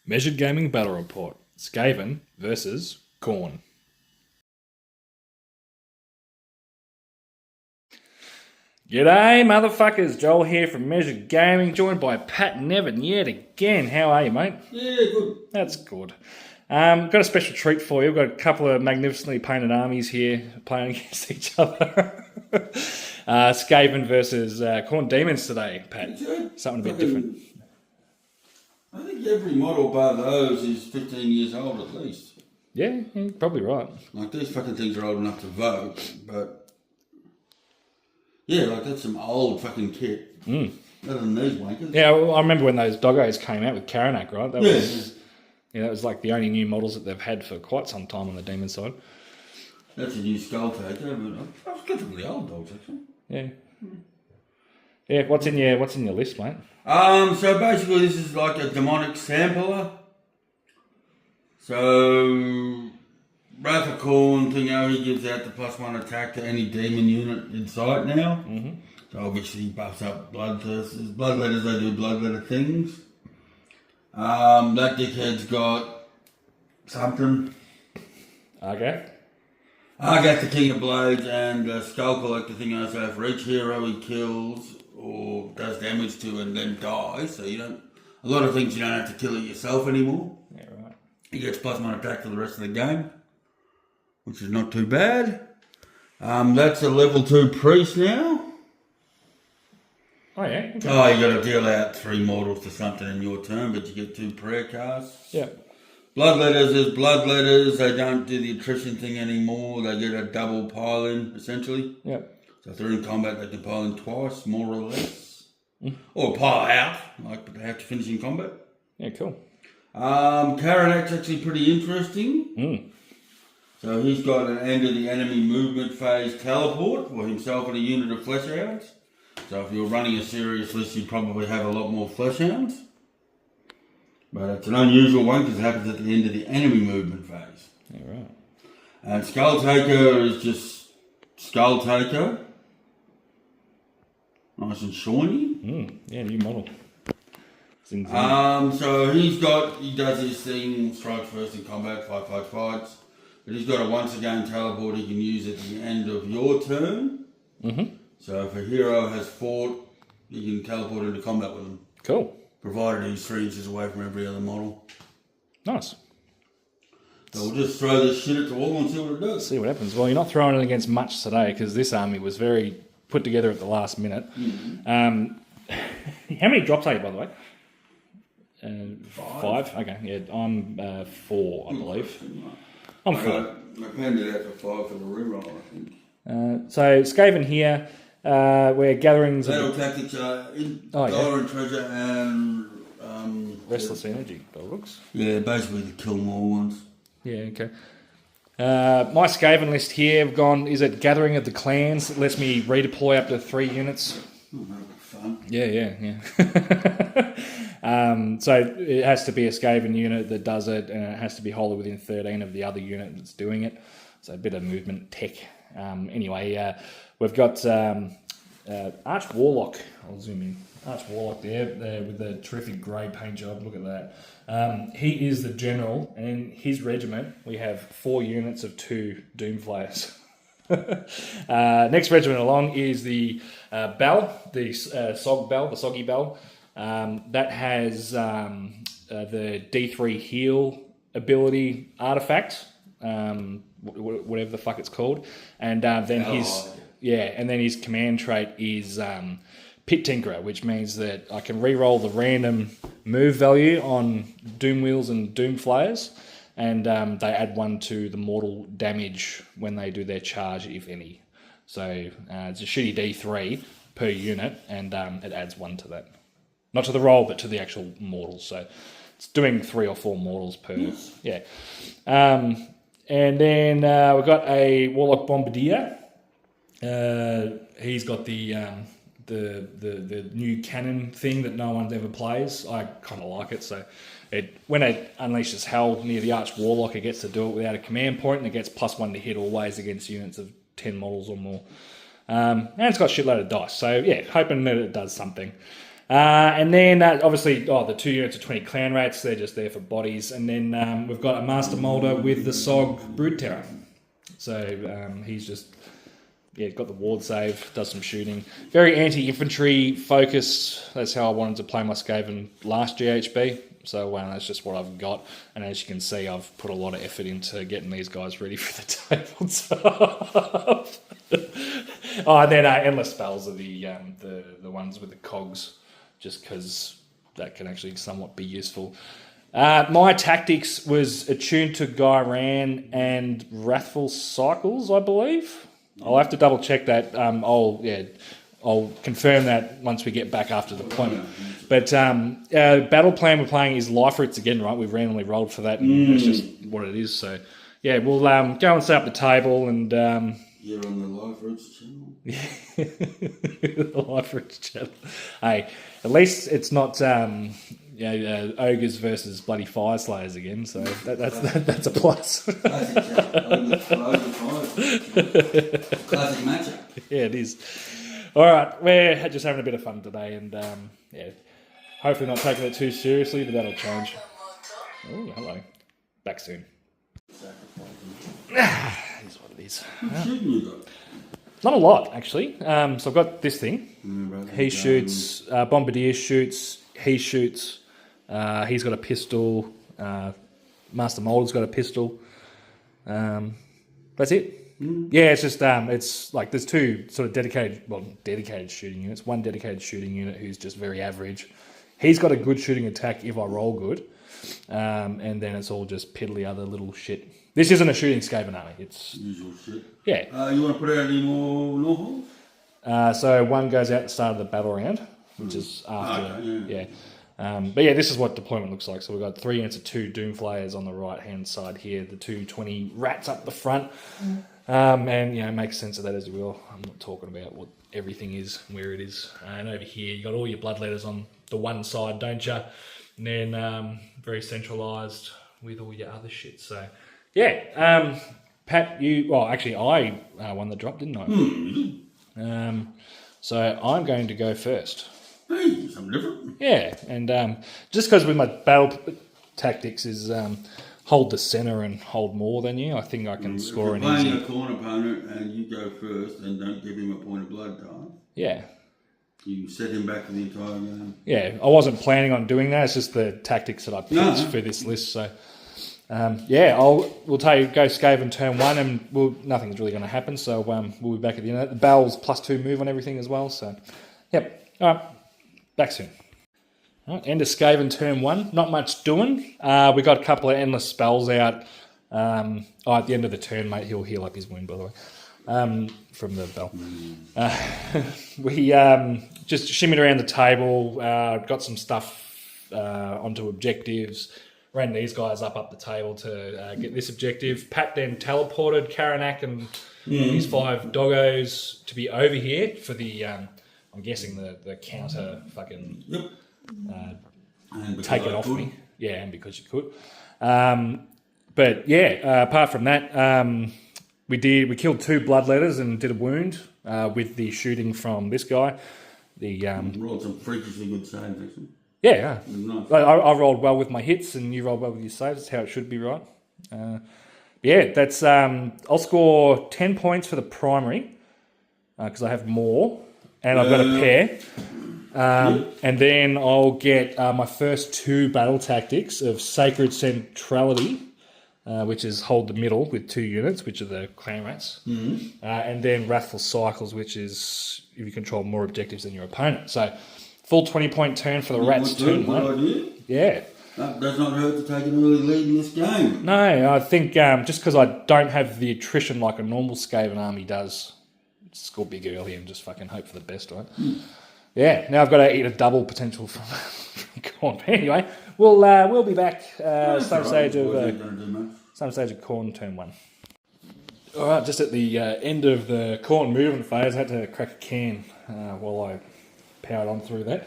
Measured Gaming Battle Report. Skaven versus Khorne. G'day, motherfuckers. Joel here from Measured Gaming, joined by Pat and Evan yet again. How are you, mate? Yeah, good. That's good. Got a special treat for you. We've got a couple of magnificently painted armies here playing against each other. Skaven versus Khorne Demons today, Pat. Something a bit different. I think every model bar those is 15 years old at least. Yeah, you're probably right. Like, these fucking things are old enough to vote, but... yeah, like, that's some old fucking kit. Better than these wankers. Yeah, well, I remember when those doggos came out with Karanak, right? That was like the only new models that they've had for quite some time on the demon side. That's a new skull taker, but I've got some really old dogs, actually. Yeah. Yeah, what's in your list, mate? So basically this is like a demonic sampler. So Wrath of Khorne thing, he gives out the +1 attack to any demon unit in sight now. So obviously he buffs up bloodthirsters. Bloodletters, they do bloodletter things. That dickhead's got something. Okay. Argat the King of Blades and Skull Collector thing. So for each hero he kills or does damage to and then dies, so you don't. A lot of things you don't have to kill it yourself anymore. Yeah, right. He gets +1 attack for the rest of the game, which is not too bad. That's a level 2 priest now. Oh yeah. Okay. Oh, you got to deal out 3 mortals to something in your turn, but you get 2 prayer casts. Yeah. Bloodletters is bloodletters. They don't do the attrition thing anymore. They get a double pile in essentially. Yeah. So if they're in combat, they can pile in twice, more or less. Or pile out, but they have to finish in combat. Yeah, cool. Karanak's actually pretty interesting. So he's got an end of the enemy movement phase teleport for himself and a unit of flesh hounds. So if you're running a serious list, you'd probably have a lot more flesh hounds. But it's an unusual one because it happens at the end of the enemy movement phase. Yeah, right. And Skull Taker is just Skull Taker. Nice and shiny. Yeah, new model. So he does his thing, strikes first in combat, fights. But he's got a once again teleport he can use at the end of your turn. So if a hero has fought, you can teleport into combat with him. Cool. Provided he's 3 inches away from every other model. Nice. So we'll just throw this shit at the wall and see what it does. See what happens. Well, you're not throwing it against much today because this army was very put together at the last minute. How many drops are you, by the way? 5? Okay, yeah, I'm 4, I believe. I'm 4. I panned it out for 5 for the reroll, I think. So, Skaven here, we're gathering... Battle tactics are dollar and treasure and... Restless energy, by the looks. Yeah, basically the kill more ones. Yeah, okay. My Skaven list here, we've gone, is it Gathering of the Clans? It lets me redeploy up to 3 units. Oh, that'll be fun. Yeah. So it has to be a Skaven unit that does it, and it has to be wholly within 13 of the other unit that's doing it. So a bit of movement tech. Anyway, we've got Arch Warlock. I'll zoom in. Arch Warlock there with the terrific grey paint job. Look at that. He is the general, and in his regiment we have 4 units of 2 Doomflayers. Next regiment along is the Bell, the Sog Bell, the Soggy Bell. That has the D3 heal ability artifact, whatever the fuck it's called, and then his command trait is Pit Tinkerer, which means that I can re-roll the random move value on Doom Wheels and Doom Flayers, and they add 1 to the mortal damage when they do their charge, if any. So it's a shitty D3 per unit, and it adds 1 to that. Not to the roll, but to the actual mortals. So it's doing 3 or 4 mortals per. Yeah. And then we've got a Warlock Bombardier. He's got the new cannon thing that no one ever plays. I kind of like it. So when it unleashes hell near the Arch Warlock, it gets to do it without a command point, and it gets +1 to hit always against units of 10 models or more. And it's got a shitload of dice. So yeah, hoping that it does something. And then, obviously, the 2 units of 20 clan rats, they're just there for bodies. And then we've got a Master Molder with the Sog Brood Terror. So he's just, got the ward save, does some shooting. Very anti-infantry focused. That's how I wanted to play my Skaven last GHB. So that's just what I've got. And as you can see, I've put a lot of effort into getting these guys ready for the tabletop. And then endless spells are the ones with the cogs, just because that can actually somewhat be useful. My tactics was attuned to Gyran and Wrathful Cycles, I believe. I'll have to double check that. I'll confirm that once we get back after the deployment. But battle plan we're playing is Life Roots again, right? We've randomly rolled for that, and that's just what it is. So, we'll go and set up the table and... You're on the Life Roots channel? The Life Roots channel. Hey, at least it's not ogres versus bloody fire slayers again, so that's a plus. Classic matchup. Yeah, it is. All right, we're just having a bit of fun today, and hopefully not taking it too seriously, but that'll change. Oh, hello. Back soon. Is what it is. Shooting you got? Not a lot, actually. So I've got this thing. He shoots. Bombardier shoots. He shoots. He's got a pistol. Master Molder's got a pistol. That's it. Yeah, it's just it's like there's two sort of dedicated shooting units. One dedicated shooting unit who's just very average. He's got a good shooting attack if I roll good, and then it's all just piddly other little shit. This isn't a shooting Skaven army. It's usual shit. Yeah. You want to put out any more Norhols? So one goes out at the start of the battle round, which is after. But this is what deployment looks like. So we've got 3 units of 2 Doomflayers on the right hand side here, the 220 rats up the front. And make sense of that as well. I'm not talking about what everything is, where it is. And over here, you got all your bloodletters on the one side, don't you? And then very centralised with all your other shit. So, Pat, I won the drop, didn't I? So I'm going to go first. Hey, something different. Yeah, and just because with my battle tactics is hold the centre and hold more than you, I think I can score an easy... If you're playing a Khorne opponent and you go first and don't give him a point of blood time, you set him back for the entire game. Yeah, I wasn't planning on doing that. It's just the tactics that I picked for this list. So, we'll tell you, go Skaven turn 1 and nothing's really going to happen. So we'll be back at the end of that. The Bell's +2 move on everything as well. So, yep. All right. Back soon. All right, end of Skaven turn 1. Not much doing. We got a couple of endless spells out. At the end of the turn, mate, he'll heal up his wound, by the way, from the bell. We just shimmied around the table, got some stuff onto objectives, ran these guys up the table to get this objective. Pat then teleported Karanak and his 5 doggos to be over here for the... I'm guessing the counter fucking take it off me. Yeah, and because you could. Apart from that, we killed 2 bloodletters and did a wound with the shooting from this guy. Rolled some freakishly good saves, actually. Yeah. Nice. I rolled well with my hits and you rolled well with your saves. That's how it should be, right? That's... I'll score 10 points for the primary because I have more. And I've got a pair. And then I'll get my first 2 battle tactics of Sacred Centrality, which is hold the middle with 2 units, which are the clan rats. And then Wrathful Cycles, which is if you control more objectives than your opponent. So full 20-point turn for the rats turn 1. Yeah. That does not hurt to take an early lead in this game. No, I think just because I don't have the attrition like a normal Skaven army does, score big early and just fucking hope for the best, right? Yeah, now I've got to eat a double potential from Khorne. Anyway, we'll be back some stage of Khorne turn 1. All right, just at the end of the Khorne movement phase, I had to crack a can while I powered on through that.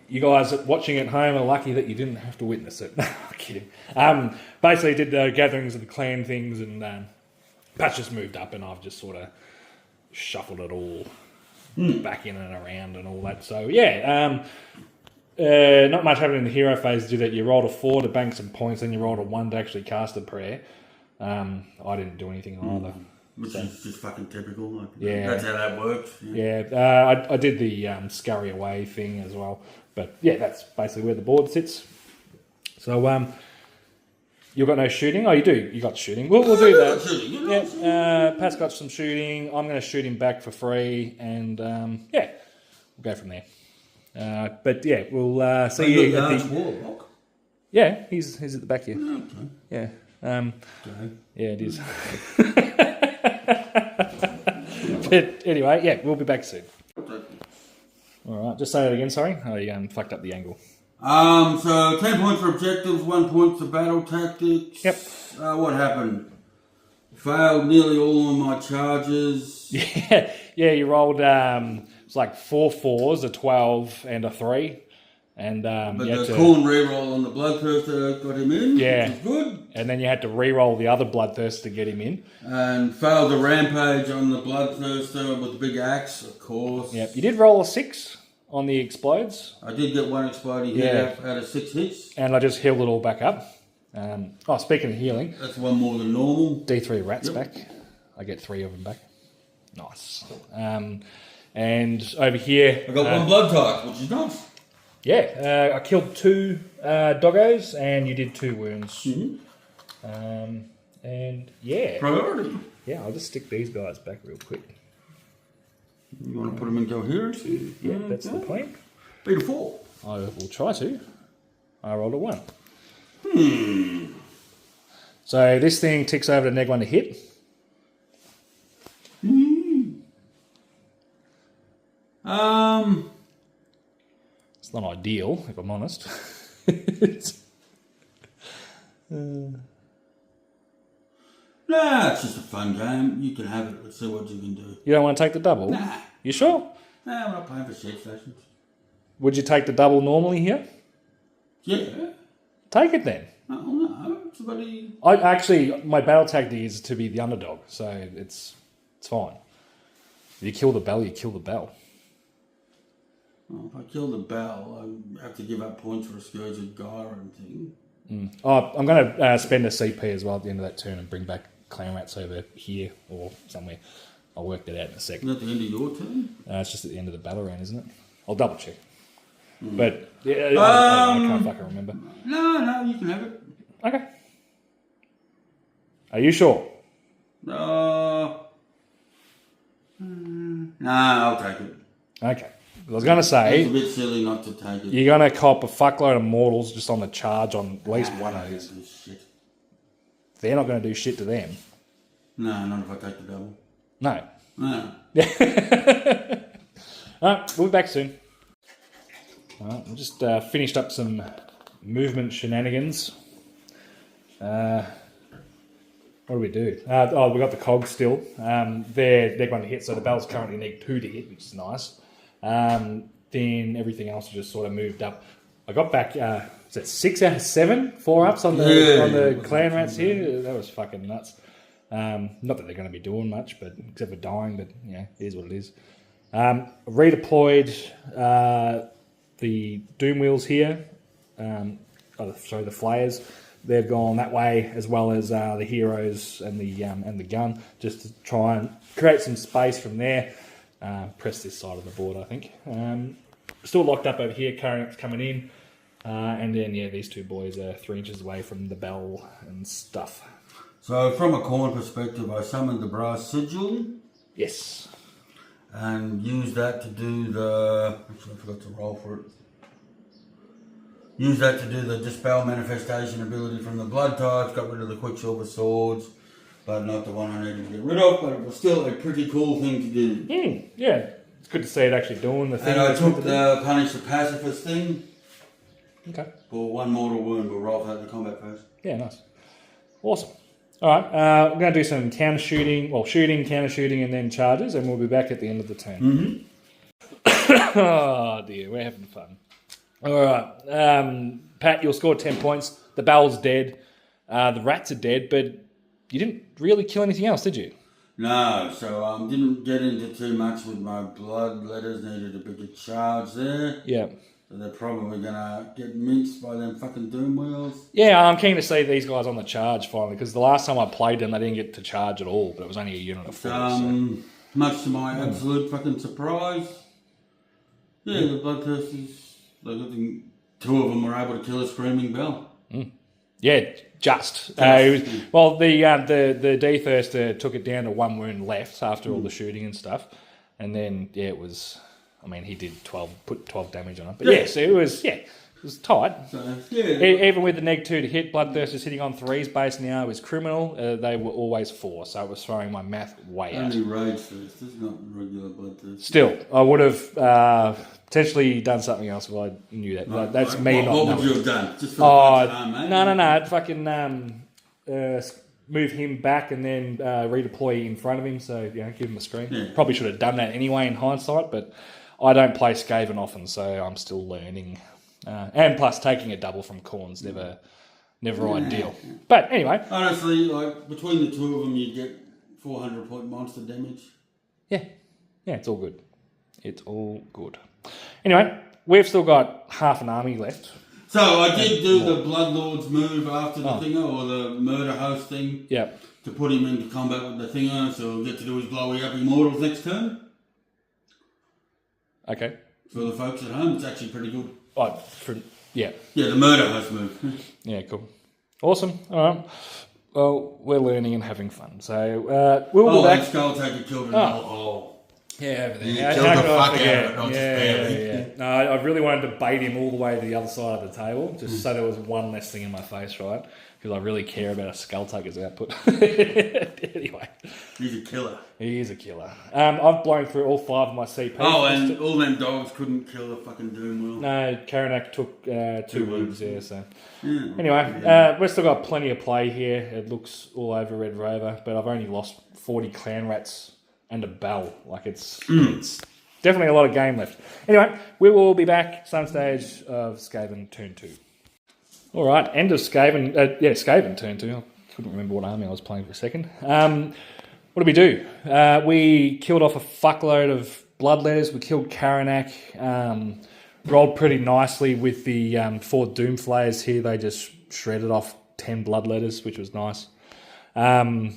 You guys watching at home are lucky that you didn't have to witness it. No, I'm kidding. Basically did the gatherings of the clan things and Patch just moved up and I've just sort of shuffled it all back in and around and all that. So, yeah, not much happened in the hero phase to do that. You rolled a 4 to bank some points, and you rolled a 1 to actually cast a prayer. I didn't do anything either. Which is just fucking typical. Like, Yeah. That's how that works. Yeah, I did the scurry away thing as well. But, yeah, that's basically where the board sits. So, you've got no shooting? Oh, you do. You got shooting. We'll do that. Shooting, Yeah, Pat's got some shooting. I'm going to shoot him back for free. And, yeah, we'll go from there. But, yeah, we'll see you at the... Warlock. Yeah, he's at the back here. Okay. Yeah. Okay. Yeah, it is. But anyway, yeah, we'll be back soon. All right, just say that again, sorry. I fucked up the angle. So 10 points for objectives, 1 point for battle tactics. Yep. What happened? Failed nearly all of my charges. Yeah, you rolled, it's like 4 4s, a 12 and a 3. And, But the Khorne reroll on the Bloodthirster got him in, Yeah. which is good. And then you had to re-roll the other Bloodthirster to get him in. And failed the rampage on the Bloodthirster with the big axe, of course. Yep. You did roll a 6 on the explodes. I did get 1 exploding hit out of 6 hits. And I just healed it all back up. Speaking of healing, That's 1 more than normal. D3 rats back. I get 3 of them back. Nice. And over here... I got 1 blood type, which is nice. Yeah, I killed 2 doggos and you did 2 wounds. Mm-hmm. And yeah. Priority. Yeah, I'll just stick these guys back real quick. You want to put them in coherence? Yeah, that's the plan. Beat a 4. I will try to. I rolled a 1. So this thing ticks over to neg 1 to hit. It's not ideal, if I'm honest. Nah, it's just a fun game. You can have it. Let's see what you can do. You don't want to take the double? Nah. You sure? Nah, I'm not paying for shit stations. Would you take the double normally here? Yeah. Take it then. No. It's bloody... My battle tactic is to be the underdog, so it's fine. If you kill the bell, you kill the bell. Oh, if I kill the bell, I have to give up points for a Scourge of Gyron thing. Oh, I'm going to spend a CP as well at the end of that turn and bring back clan rats over here or somewhere. I'll work that out in a second. Is that the end of your turn? It's just at the end of the battle round, isn't it? I'll double check. But yeah, I can't fucking remember. No, you can have it. Okay. Are you sure? No, I'll take it. Okay. I was going to say... It's a bit silly not to take it. You're going to cop a fuckload of mortals just on the charge on at least one of these. Shit. They're not going to do shit to them. No, not if I take the double. No. No. Alright, we'll be back soon. Alright, we just finished up some movement shenanigans. What do we do? We got the cogs still. They're going to hit, so the bell's currently neg 2 to hit, which is nice. Then everything else just sort of moved up. I got back, is it 6 out of 7 4-ups on the clan rats here? That was fucking nuts. Not that they're going to be doing much, but except for dying, but yeah, it is what it is. Redeployed the Doom Wheels here. The Flayers. They've gone that way, as well as the heroes and the gun, just to try and create some space from there. Press this side of the board, I think. Still locked up over here. Current's coming in, and then these 2 boys are 3 inches away from the bell and stuff. So from a Khorne perspective, I summoned the brass sigil. Yes. And used that to do the... Actually, I forgot to roll for it. Use that to do the Dispel Manifestation ability from the Blood types, got rid of the Quicksilver Swords, but not the one I needed to get rid of, but it was still a pretty cool thing to do. Yeah, it's good to see it actually doing the thing. And I took the Punish the Pacifist thing. Okay. For 1 mortal wound, we'll roll that in the combat phase. Yeah, nice. Awesome. Alright, we're going to do some counter shooting, counter shooting, and then charges, and we'll be back at the end of the turn. Oh dear, we're having fun. Alright, Pat, you'll score 10 points. The bell's dead. The rats are dead, but you didn't really kill anything else, did you? No, so didn't get into too much with my bloodletters. Needed a bigger charge there. Yeah. So they're probably gonna get minced by them fucking doom wheels. Yeah, I'm keen to see these guys on the charge finally, because the last time I played them, they didn't get to charge at all, but it was only a unit of 4. Much to my absolute fucking surprise. Yeah, the bloodthirsters. I think 2 of them were able to kill a screaming bell. Yeah, just. Well, the D-Thirster took it down to 1 wound left after all the shooting and stuff. And then, yeah, it was... I mean, he did put 12 damage on it. But yes, it was tight. So, yeah. Even with the neg 2 to hit, Bloodthirsters hitting on 3s base now is criminal. They were always 4, so it was throwing my math way out. Only rage first, it's not regular bloodthirst. Still, I would have potentially done something else if I knew that. Right, That's right. me not knowing. What would you have done? Just for the time, mate? No. I'd fucking move him back and then redeploy in front of him, so give him a screen. Yeah. Probably should have done that anyway in hindsight, but I don't play Skaven often, so I'm still learning. And plus, taking a double from Khorne's never ideal. But anyway. Honestly, like, between the 2 of them, you get 400 point monster damage. Yeah, it's all good. It's all good. Anyway, we've still got half an army left. So I did do the Bloodlord's move after the thinger, or the murder host thing. Yep. To put him into combat with the thinger, so he'll get to do his blowy up immortals next turn. Okay. For the folks at home, it's actually pretty good. Yeah, the murder host move. Yeah, cool. Awesome. All right. Well, we're learning and having fun. So we'll go back. Skull Taker killed an old hole. Yeah, over there. Yeah, killed the fuck out of it, not just barely. Yeah. No, I really wanted to bait him all the way to the other side of the table, just so there was one less thing in my face, right? Because I really care about a Skull Taker's output. Anyway. He's a killer. He is a killer. I've blown through all 5 of my CP. Oh, and all them dogs couldn't kill the fucking doom wheel. No, Karanak took 2 wounds, so... Yeah. Anyway, we've still got plenty of play here. It looks all over Red Rover, but I've only lost 40 clan rats and a bell. Like, it's definitely a lot of game left. Anyway, we will be back some stage of Skaven turn 2. All right, end of Skaven. Skaven turn 2. I couldn't remember what army I was playing for a second. What did we do? We killed off a fuckload of bloodletters. We killed Karanak. Rolled pretty nicely with the 4 Doomflayers here. They just shredded off 10 bloodletters, which was nice. Battle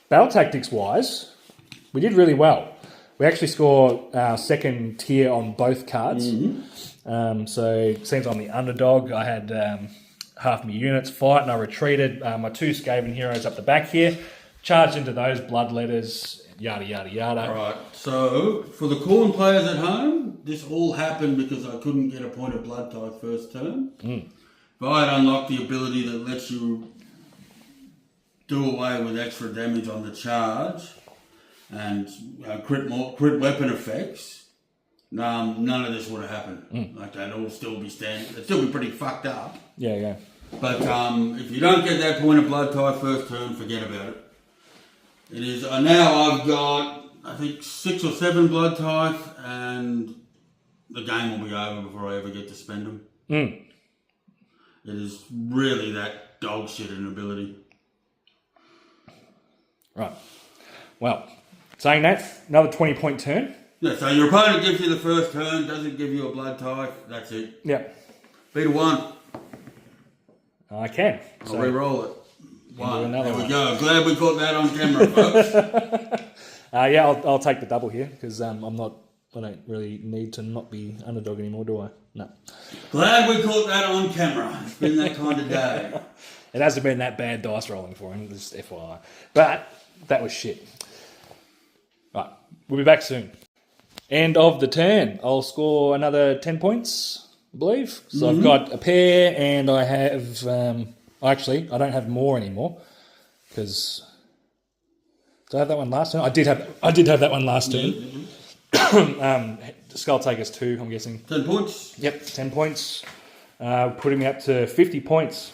tactics-wise, we did really well. We actually scored our 2nd tier on both cards. So since I'm the underdog, I had half my units fight and I retreated. My 2 Skaven heroes up the back here, charged into those bloodletters, yada, yada, yada. All right, so for the Khorne players at home, this all happened because I couldn't get a point of blood type first turn. If I had unlocked the ability that lets you do away with extra damage on the charge and crit weapon effects, none of this would have happened. Like, they'd all still be standing. They'd still be pretty fucked up. Yeah. But if you don't get that point of blood type first turn, forget about it. It is now I've got, I think, 6 or 7 blood type, and the game will be over before I ever get to spend them. It is really that dog shit an ability. Right. Well, saying that, another 20-point turn. Yeah, so your opponent gives you the first turn, doesn't give you a blood type, that's it. Yep. Beat a 1. I can. I'll re-roll it. 1. There we go. Glad we got that on camera, folks. I'll take the double here because I don't really need to not be underdog anymore, do I? No. Glad we caught that on camera. It's been that kind of day. It hasn't been that bad dice rolling for him, just FYI. But that was shit. Right, we'll be back soon. End of the turn. I'll score another 10 points, I believe. So I've got a pair, and I have... actually, I don't have more anymore because... Did I have that one last turn? I did have that one last turn. Skull Takers 2, I'm guessing. 10 points? Yep, 10 points. Putting me up to 50 points.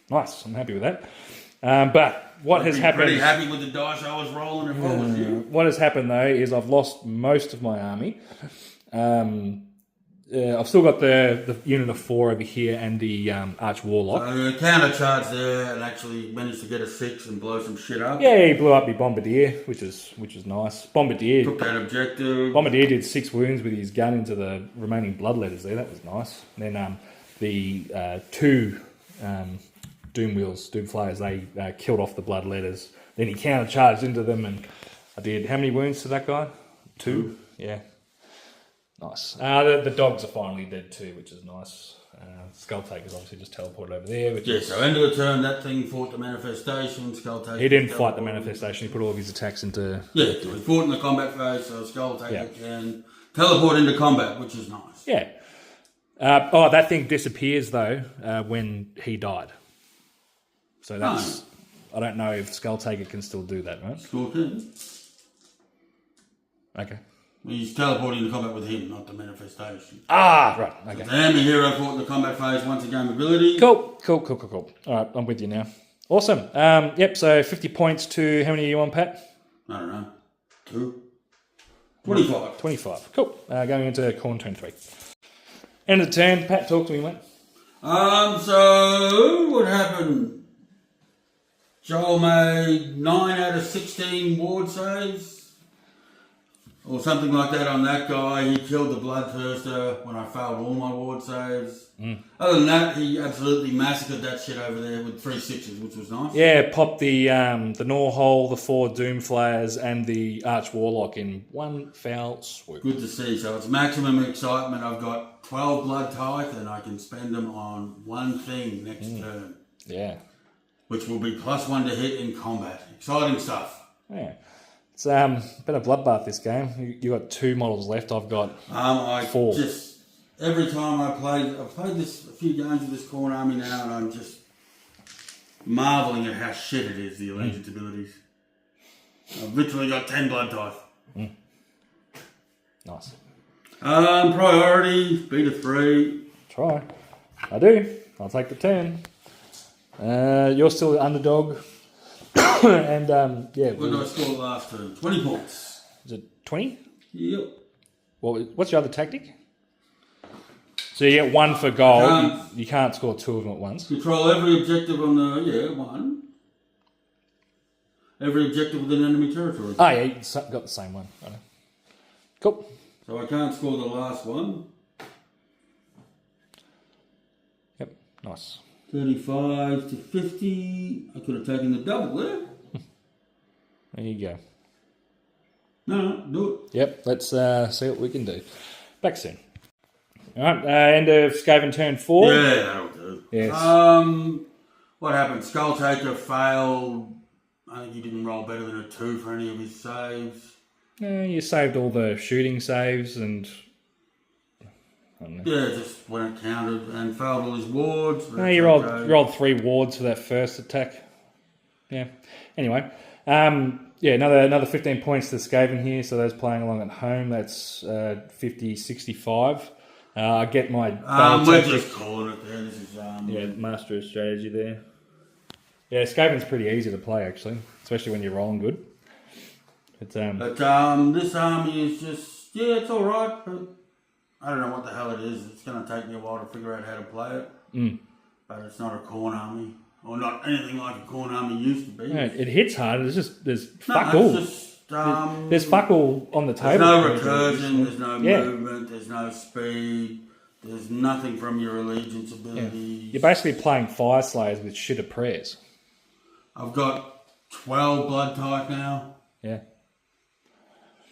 Nice, I'm happy with that. But what has happened... Pretty happy with the dice I was rolling if I was you. What has happened, though, is I've lost most of my army. I've still got the unit of 4 over here and the Arch Warlock. Countercharge there and actually managed to get a 6 and blow some shit up. Yeah, he blew up the Bombardier, which is nice. Bombardier Took that objective. Bombardier did 6 wounds with his gun into the remaining bloodletters there. That was nice. And then the 2 Doom Flayers, they killed off the bloodletters. Then he countercharged into them, and I did how many wounds to that guy? 2. Yeah. Nice. The dogs are finally dead too, which is nice. Skull Taker's obviously just teleported over there. So end of the turn, that thing fought the manifestation. Skull Taker. He didn't fight the manifestation. He put all of his attacks into. Yeah, he fought in the combat phase, so Skull Taker can teleport into combat, which is nice. Yeah. That thing disappears though when he died. So that's. I don't know if Skull Taker can still do that, right? Sure can. Okay. He's teleporting into combat with him, not the manifestation. Right. Okay. The enemy hero fought in the combat phase once a game ability. Cool. All right, I'm with you now. Awesome. So 50 points to how many are you on, Pat? I don't know. 2. 25. 25. Cool. Going into Khorne turn 3. End of the turn. Pat, talk to me, mate. So what happened? Joel made 9 out of 16 ward saves. Or something like that on that guy. He killed the Bloodthirster when I failed all my ward saves. Other than that, he absolutely massacred that shit over there with 3 6s, which was nice. Yeah, popped the Gnawhole, the 4 Doomflayers, and the Arch Warlock in one foul swoop. Good to see. So it's maximum excitement. I've got 12 Blood Tithe and I can spend them on one thing next turn. Yeah. Which will be +1 to hit in combat. Exciting stuff. Yeah. It's been a bloodbath this game. You got 2 models left. I've got 4. Every time I've played this a few games with this Khorne army now, and I'm just marvelling at how shit it is, the allegiance abilities. I've literally got 10 Blood Tithe. Nice. Priority, beat a 3. Try. I do. I'll take the 10. You're still the underdog. And What did I score last turn? 20 points. Is it 20? Yep. What's your other tactic? So you get 1 for gold. You can't score 2 of them at once. Control every objective on the 1. Every objective within enemy territory. Oh yeah, you got the same one. I know. Cool. So I can't score the last one. Yep. Nice. 35 to 50. I could have taken the double there. There you go. No, do it. Yep, let's see what we can do. Back soon. Alright, end of Skaven turn 4. Yeah, that'll do. Yes. What happened? Skull Taker failed. I think he didn't roll better than a 2 for any of his saves. You saved all the shooting saves and... I don't know. Yeah, just when it counted and failed all his wards. No, you rolled 3 wards for that first attack. Yeah. Anyway, another 15 points to Skaven here. So those playing along at home, that's 50-65. I get my we're just calling it there. This is master of strategy there. Yeah, Skaven's pretty easy to play actually, especially when you're rolling good. But this army is just it's all right, but I don't know what the hell it is. It's going to take me a while to figure out how to play it. But it's not a Khorne army. Or not anything like a Khorne army used to be. No, it hits hard. There's fuck all. There's fuck all on the table. There's no recursion, there's no movement, there's no speed, there's nothing from your allegiance abilities. Yeah. You're basically playing Fire Slayers with shitter prayers. I've got 12 Blood Type now. Yeah.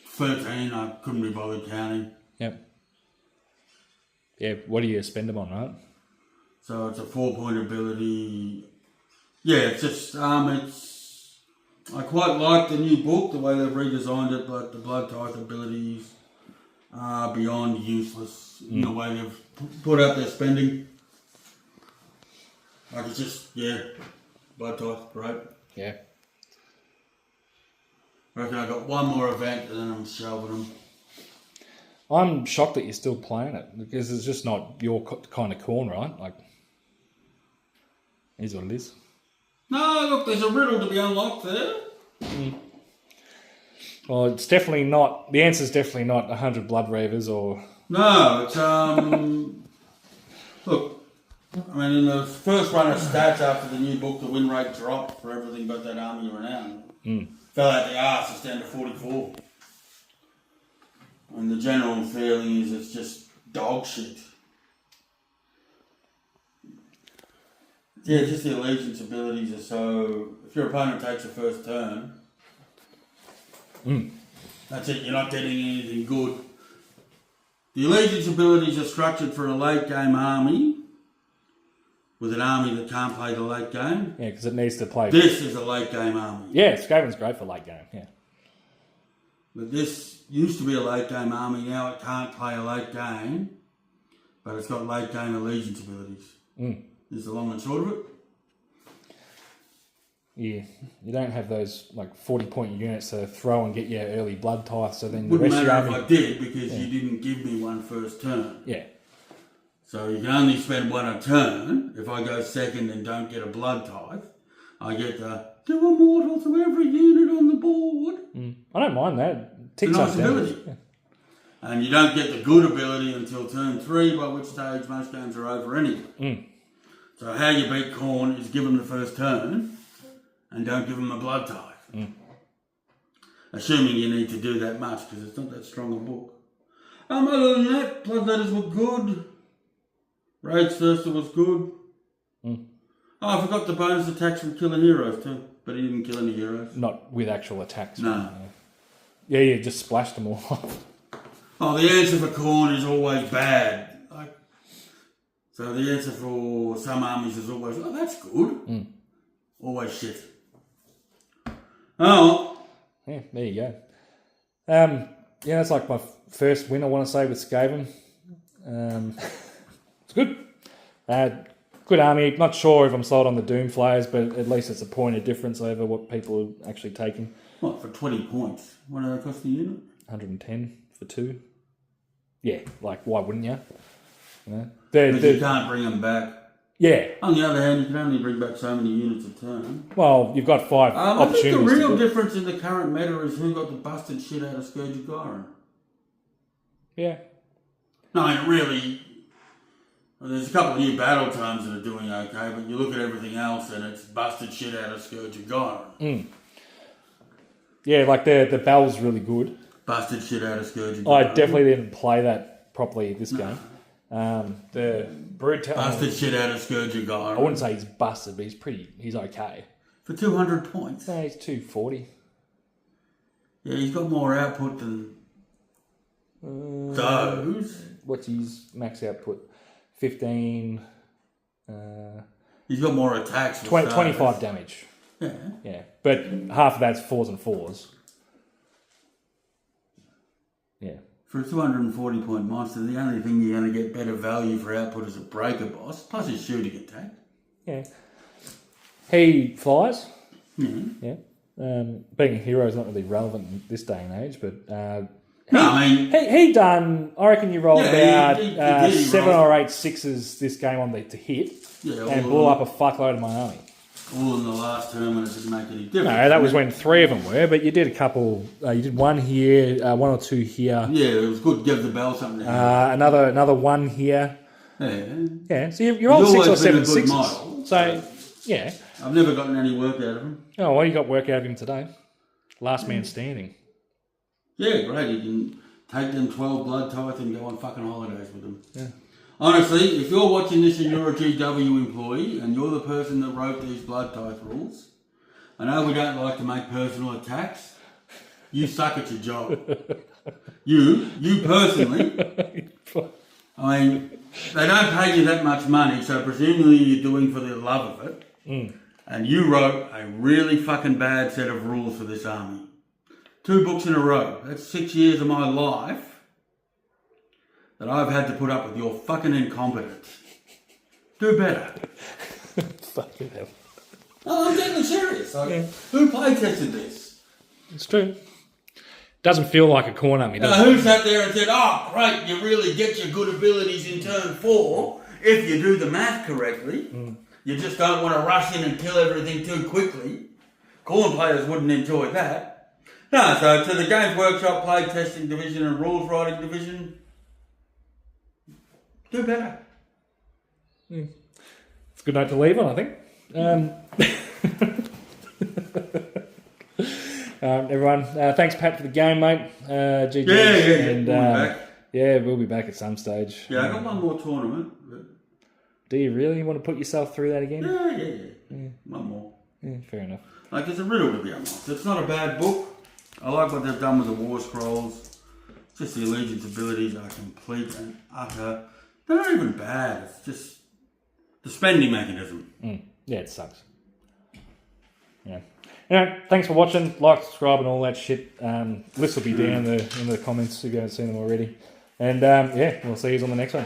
13, I couldn't be bothered counting. Yep. Yeah, what do you spend them on, right? So it's a 4-point ability. Yeah, it's just, I quite like the new book, the way they've redesigned it, but the Blood Tithe abilities are beyond useless in the way they've put out their spending. Like it's just, Blood Tithe, great. Yeah. I reckon I've got one more event and then I'm shelving them. I'm shocked that you're still playing it, because it's just not your kind of Khorne, right? Like, it is what it is. No, look, there's a riddle to be unlocked there. Well, it's definitely not... The answer's definitely not 100 Blood Reavers or No, it's look, I mean, in the first run of stats after the new book, the win rate dropped for everything but that army renown. Fell out the arse, it's down to 44. And the general feeling is it's just dog shit. Yeah, just the allegiance abilities are so... If your opponent takes the first turn, that's it, you're not getting anything good. The allegiance abilities are structured for a late game army, with an army that can't play the late game. Yeah, because it needs to play... This is a late game army. Yeah, Skaven's great for late game, yeah. But this used to be a late game army, now it can't play a late game, but it's got late game allegiance abilities. Is the long and short of it. Yeah, you don't have those like 40-point units to throw and get your early blood tithe, so then Wouldn't the rest matter of if I did, because you didn't give me one first turn. Yeah. So you can only spend one a turn. If I go second and don't get a blood tithe, I get the do immortal to every unit on the board. I don't mind that. It's a nice ability. Yeah. And you don't get the good ability until turn 3, by which stage most games are over anyway. So how you beat Khorne is give them the first turn and don't give them a blood tithe. Assuming you need to do that much, because it's not that strong a book. Other than that, blood letters were good. Rage Thirster was good. Oh, I forgot the bonus attacks from killing heroes too, but he didn't kill any heroes. Not with actual attacks. No. Yeah, you just splashed them all off. Oh, the answer for Khorne is always bad. So the answer for some armies is always, oh, that's good. Always shit. Oh. Yeah, there you go. Yeah, that's like my first win, I want to say, with Skaven. It's good. Good army. Not sure if I'm sold on the Doom Flayers, but at least it's a point of difference over what people are actually taking. What, for 20 points? What do they cost the unit? 110 for 2. Yeah, like, why wouldn't you? You know? But you can't bring them back. Yeah. On the other hand, you can only bring back so many units a turn. Well, you've got 5 opportunities. I think the real difference in the current meta is who got the busted shit out of Scourge of Gyron. Yeah. No, I mean, really, well, there's a couple of new battle times that are doing okay, but you look at everything else and it's busted shit out of Scourge of Gyron. Yeah, like the Bell's really good. Busted shit out of Scourge of Gyron. I definitely didn't play that properly this game. The Brood busted shit out of Scourge of Gyron. I wouldn't say he's busted, but he's okay. For 200 points? No, he's 240. Yeah, he's got more output than those. What's his max output? 15... he's got more attacks. 25 damage. Yeah. Yeah, but half of that's 4s and 4s. Yeah. For a 240 point monster, the only thing you're going to get better value for output is a breaker boss, plus his shooting attack. Yeah. He flies. Mm-hmm. Yeah. Being a hero is not really relevant in this day and age, but he done. I reckon you rolled about he did 7 or 8 6s this game on to hit, and blew up a fuckload of my army. All in the last turn when it didn't make any difference. No, that was when 3 of them were, but you did a couple. You did 1 here, 1 or 2 here. Yeah, it was good. Give the bell something. Another 1 here. Yeah. So you rolled 6 or 7 6s. Model, so yeah. I've never gotten any work out of him. Oh, well, you got work out of him today. Last man standing. Yeah, great. You can take them 12 blood tithe and go on fucking holidays with them. Yeah. Honestly, if you're watching this and you're a GW employee and you're the person that wrote these blood tithe rules, I know we don't like to make personal attacks. You suck at your job. You personally. I mean, they don't pay you that much money, so presumably you're doing for the love of it. And you wrote a really fucking bad set of rules for this army. 2 books in a row. That's 6 years of my life that I've had to put up with your fucking incompetence. Do better. Fucking hell. Oh, I'm getting serious. Who play tested this? It's true. Doesn't feel like a Khorne army, does it? Who sat there and said, oh, great, you really get your good abilities in turn 4 if you do the math correctly. You just don't want to rush in and kill everything too quickly. Khorne players wouldn't enjoy that. No, so to the Games Workshop play testing division and rules writing division, Do better. It's a good note to leave on, I think. Everyone, thanks Pat for the game, mate. GG. Yeah. And, We'll be back. yeah, we'll be back at some stage. Yeah, I got one more tournament. But... Do you really want to put yourself through that again? Yeah. One more. Yeah, fair enough. Like, it's a riddle to be unlocked. It's not a bad book. I like what they've done with the War Scrolls. Just the allegiance abilities are complete and utter. They're not even bad. It's just the spending mechanism. Yeah, it sucks. Yeah. Anyway, thanks for watching. Like, subscribe, and all that shit. Lists will be down in the comments if you haven't seen them already. And yeah, we'll see you on the next one.